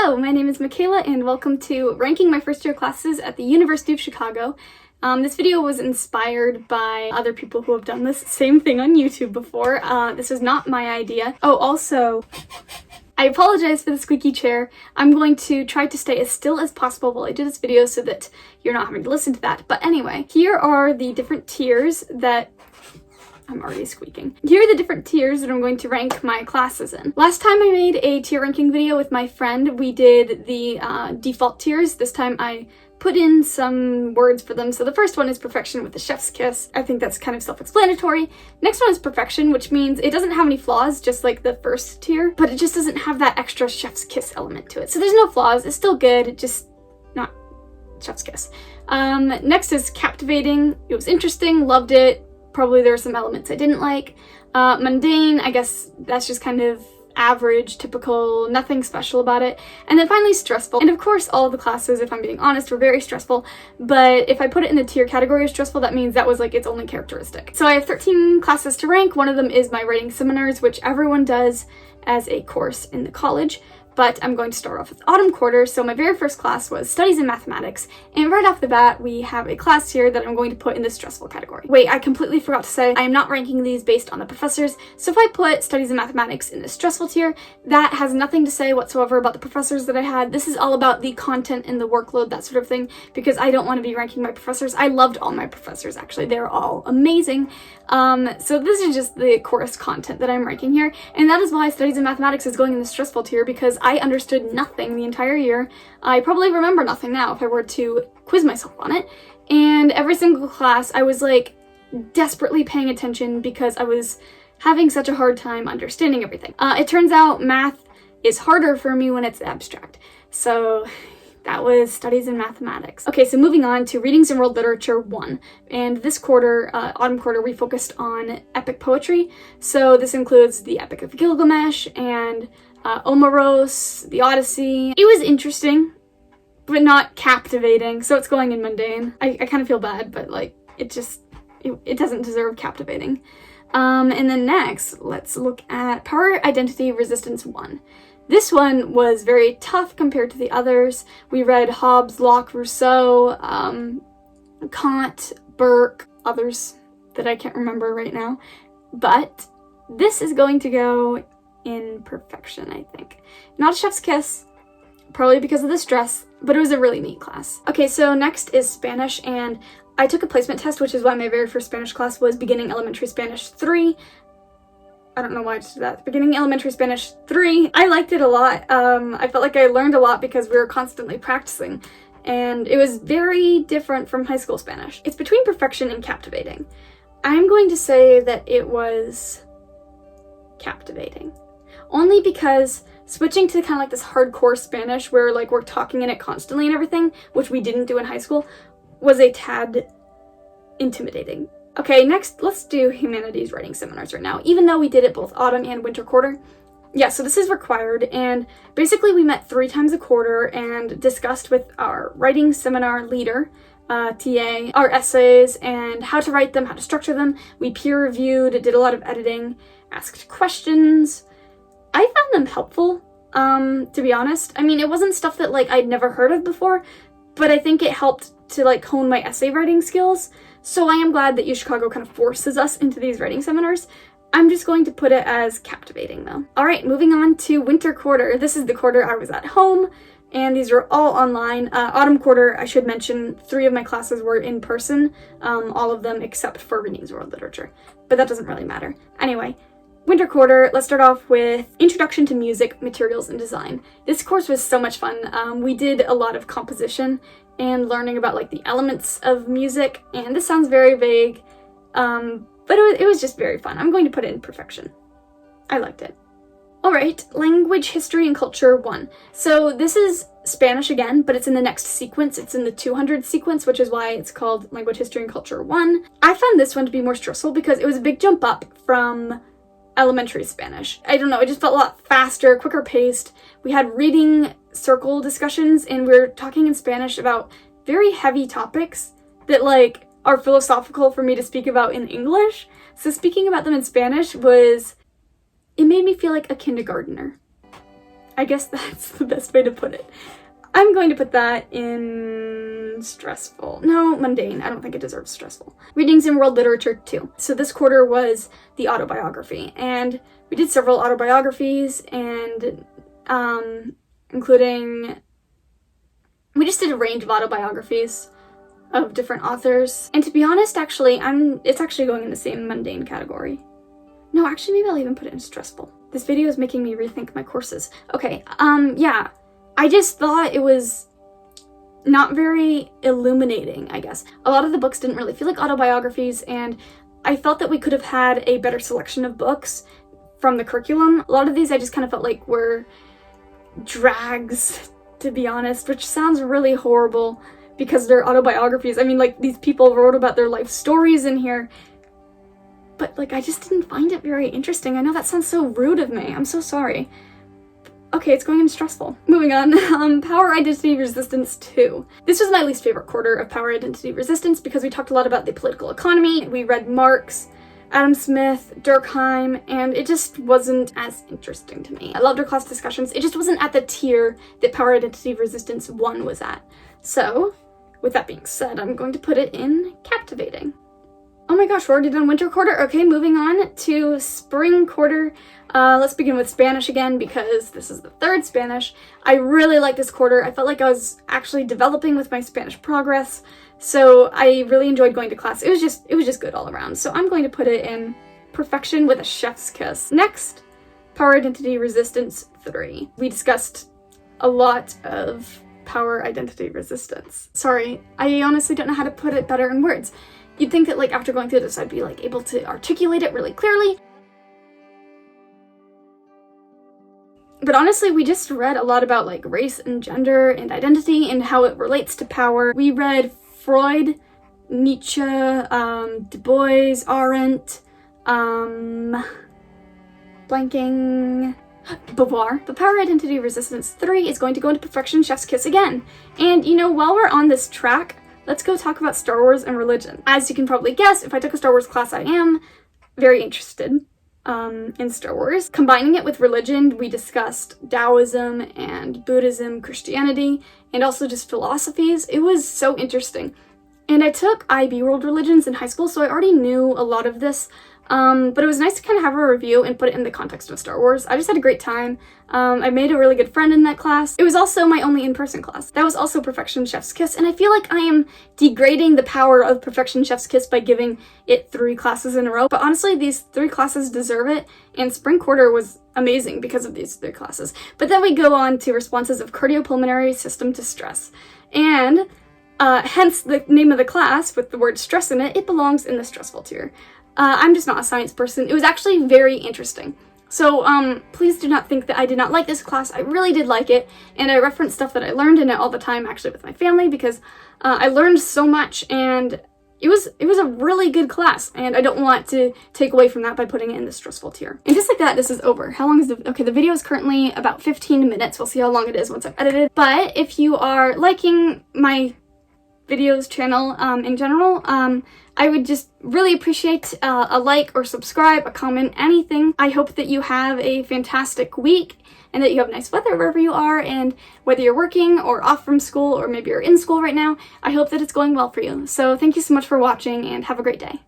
Hello, my name is Makayla and welcome to ranking my first year classes at the University of Chicago. This video was inspired by other people who have done this same thing on YouTube before. This was not my idea. Oh, also, I apologize for the squeaky chair. I'm going to try to stay as still as possible while I do this video so that you're not having to listen to that. But anyway, here are the different tiers that I'm already squeaking. Here are the different tiers that I'm going to rank my classes in. Last time I made a tier ranking video with my friend, we did the default tiers. This time I put in some words for them. So the first one is perfection with a chef's kiss. I think that's kind of self-explanatory. Next one is perfection, which means it doesn't have any flaws, just like the first tier, but it just doesn't have that extra chef's kiss element to it. So there's no flaws, it's still good, just not chef's kiss. Next is captivating. It was interesting, loved it. Probably there were some elements I didn't like. Mundane, I guess that's just kind of average, typical, nothing special about it. And then finally stressful. And of course all of the classes, if I'm being honest, were very stressful, but if I put it in the tier category of stressful, that means that was like its only characteristic. So I have 13 classes to rank. One of them is my writing seminars, which everyone does as a course in the college. But I'm going to start off with autumn quarter. So my very first class was studies in mathematics. And right off the bat, we have a class here that I'm going to put in the stressful category. Wait, I completely forgot to say, I am not ranking these based on the professors. So if I put studies in mathematics in the stressful tier, that has nothing to say whatsoever about the professors that I had. This is all about the content and the workload, that sort of thing, because I don't want to be ranking my professors. I loved all my professors, actually. They're all amazing. So this is just the course content that I'm ranking here. And that is why studies in mathematics is going in the stressful tier, because I understood nothing the entire year. I probably remember nothing now if I were to quiz myself on it. And every single class I was like desperately paying attention because I was having such a hard time understanding everything. It turns out math is harder for me when it's abstract. So that was studies in mathematics. Okay, so moving on to readings and world literature 1. And this quarter, autumn quarter, we focused on epic poetry. So this includes the Epic of Gilgamesh and Omeros, the Odyssey. It was interesting, but not captivating, so it's going in mundane. I kind of feel bad, but like, it doesn't deserve captivating. And then next, let's look at Power, Identity, Resistance 1. This one was very tough compared to the others. We read Hobbes, Locke, Rousseau, Kant, Burke, others that I can't remember right now. But this is going to go in perfection, I think. Not a chef's kiss, probably because of the stress, but it was a really neat class. Okay, so next is Spanish, and I took a placement test, which is why my very first Spanish class was Beginning Elementary Spanish 3. I don't know why I just did that. Beginning Elementary Spanish 3. I liked it a lot. I felt like I learned a lot because we were constantly practicing, and it was very different from high school Spanish. It's between perfection and captivating. I'm going to say that it was captivating. Only because switching to kind of like this hardcore Spanish where like we're talking in it constantly and everything, which we didn't do in high school, was a tad intimidating. Okay, next let's do humanities writing seminars right now, even though we did it both autumn and winter quarter. Yeah, so this is required, and basically we met 3 times a quarter and discussed with our writing seminar leader, TA, our essays and how to write them, how to structure them. We peer reviewed, did a lot of editing, asked questions. I found them helpful, to be honest. I mean, it wasn't stuff that like I'd never heard of before, but I think it helped to like hone my essay writing skills. So I am glad that UChicago kind of forces us into these writing seminars. I'm just going to put it as captivating though. All right, moving on to winter quarter. This is the quarter I was at home, and these are all online. Autumn quarter, I should mention, 3 of my classes were in person, all of them except for readings world literature, but that doesn't really matter. Anyway, winter quarter, let's start off with Introduction to Music, Materials, and Design. This course was so much fun. We did a lot of composition and learning about like the elements of music, and this sounds very vague, but it was just very fun. I'm going to put it in perfection. I liked it. Alright, Language, History, and Culture 1. So this is Spanish again, but it's in the next sequence. It's in the 200 sequence, which is why it's called Language, History, and Culture 1. I found this one to be more stressful because it was a big jump up from elementary Spanish. I don't know, it just felt a lot faster, quicker paced. We had reading circle discussions, and we were talking in Spanish about very heavy topics that like are philosophical for me to speak about in English. So speaking about them in Spanish it made me feel like a kindergartner. I guess that's the best way to put it. I'm going to put that in stressful. No, mundane. I don't think it deserves stressful. Readings in world literature too. So this quarter was the autobiography, and we did several autobiographies, and including, we just did a range of autobiographies of different authors. And to be honest, actually, it's actually going in the same mundane category. No, actually, maybe I'll even put it in stressful. This video is making me rethink my courses. Okay, yeah. I just thought it was not very illuminating, I guess. A lot of the books didn't really feel like autobiographies, and I felt that we could have had a better selection of books from the curriculum. A lot of these I just kind of felt like were drags, to be honest, which sounds really horrible because they're autobiographies. I mean, like, these people wrote about their life stories in here, but, like, I just didn't find it very interesting. I know that sounds so rude of me. I'm so sorry. Okay, it's going in stressful. Moving on, Power, Identity, Resistance 2. This was my least favorite quarter of Power, Identity, Resistance because we talked a lot about the political economy. We read Marx, Adam Smith, Durkheim, and it just wasn't as interesting to me. I loved our class discussions. It just wasn't at the tier that Power, Identity, Resistance 1 was at. So, with that being said, I'm going to put it in captivating. Oh my gosh, we're already done winter quarter. Okay, moving on to spring quarter. Let's begin with Spanish again because this is the third Spanish. I really liked this quarter. I felt like I was actually developing with my Spanish progress, so I really enjoyed going to class. It was just good all around. So I'm going to put it in perfection with a chef's kiss. Next, Power, Identity, Resistance 3. We discussed a lot of Power, Identity, Resistance. Sorry, I honestly don't know how to put it better in words. You'd think that, like, after going through this, I'd be, like, able to articulate it really clearly. But honestly, we just read a lot about, like, race and gender and identity and how it relates to power. We read Freud, Nietzsche, Du Bois, Arendt, blanking, Beauvoir. But Power, Identity, Resistance 3 is going to go into perfection, chef's kiss again. And, you know, while we're on this track, let's go talk about Star Wars and religion. As you can probably guess, if I took a Star Wars class, I am very interested in Star Wars. Combining it with religion, we discussed Taoism and Buddhism, Christianity, and also just philosophies. It was so interesting. And I took IB World Religions in high school, so I already knew a lot of this. But it was nice to kind of have a review and put it in the context of Star Wars. I just had a great time. I made a really good friend in that class. It was also my only in-person class. That was also Perfection Chef's Kiss, and I feel like I am degrading the power of Perfection Chef's Kiss by giving it 3 classes in a row. But honestly, these 3 classes deserve it, and spring quarter was amazing because of these 3 classes. But then we go on to responses of cardiopulmonary system to stress. And hence the name of the class with the word stress in it, it belongs in the stressful tier. I'm just not a science person. It was actually very interesting. So please do not think that I did not like this class. I really did like it, and I reference stuff that I learned in it all the time, actually, with my family, because I learned so much, and it was a really good class, and I don't want to take away from that by putting it in the stressful tier. And just like that, this is over. How long is the video is currently about 15 minutes. We'll see how long it is once I've edited. But if you are liking my videos channel in general, I would just really appreciate a like or subscribe, a comment, anything. I hope that you have a fantastic week and that you have nice weather wherever you are, and whether you're working or off from school or maybe you're in school right now, I hope that it's going well for you. So thank you so much for watching and have a great day.